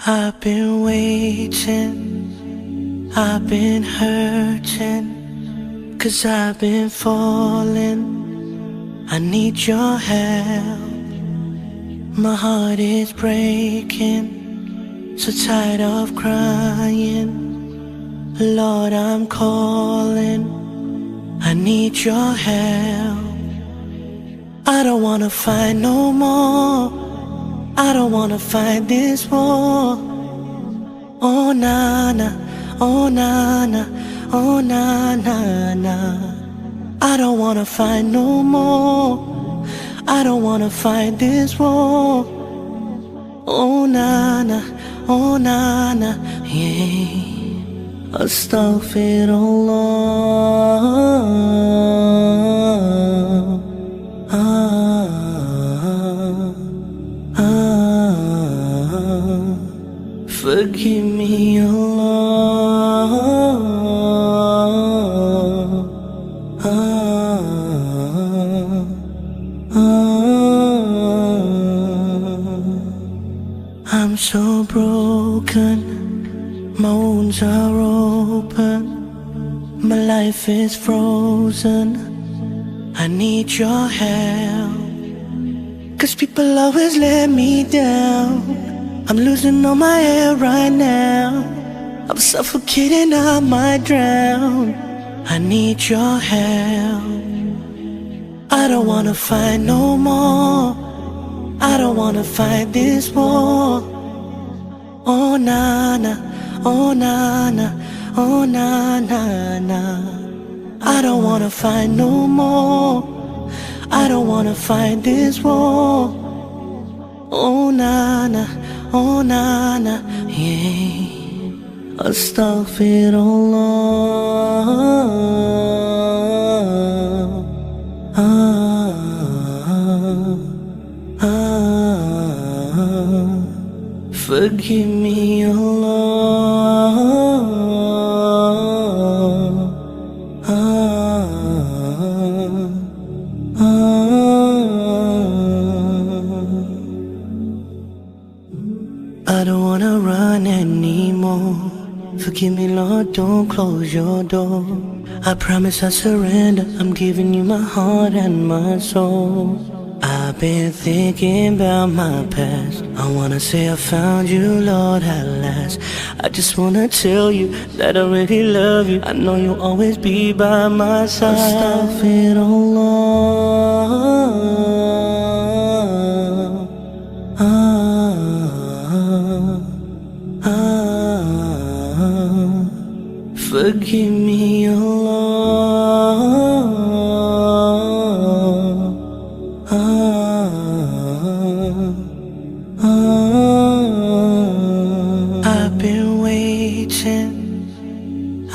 I've been waiting, I've been hurting, 'cause I've been falling. I need your help. My heart is breaking, so tired of crying. Lord, I'm calling, I need your help. I don't wanna fight no more, I don't wanna fight this war. Oh na na, oh na na, oh na na na. I don't wanna fight no more, I don't wanna fight this war. Oh na na, oh na na, yeah. Astaghfirullah. Forgive me, Allah. I'm so broken, my wounds are open, my life is frozen. I need your help, 'cause people always let me down. I'm losing all my air right now, I'm suffocating, I might drown. I need your help. I don't wanna fight no more, I don't wanna fight this war. Oh na na, oh na na, oh na na na. I don't wanna fight no more, I don't wanna fight this war. Oh na na, oh na na, yeah. Astaghfirullah. Forgive me, Allah. I don't wanna run anymore. Forgive me, Lord, don't close your door. I promise I surrender, I'm giving you my heart and my soul. I've been thinking about my past, I wanna say I found you, Lord, at last. I just wanna tell you that I really love you, I know you'll always be by my side. Astaghfirullah. Forgive me, Allah. I've been waiting,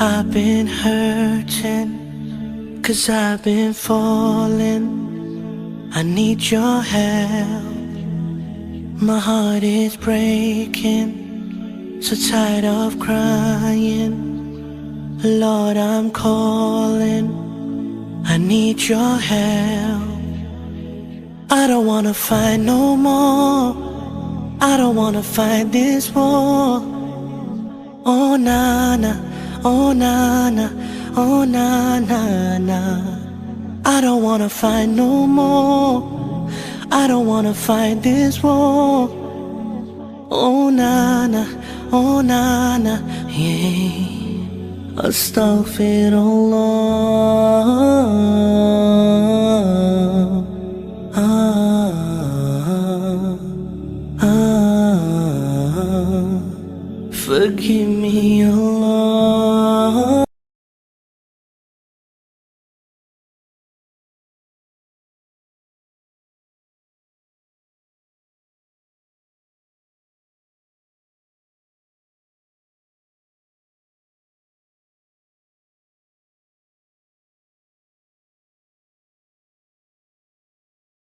I've been hurting, 'cause I've been falling. I need your help. My heart is breaking, so tired of crying. Lord, I'm calling, I need your help. I don't wanna fight no more, I don't wanna fight this war. Oh na na, oh na na, oh na na na. I don't wanna fight no more, I don't wanna fight this war. Oh na na, oh na na, yeah. Astaghfirullah.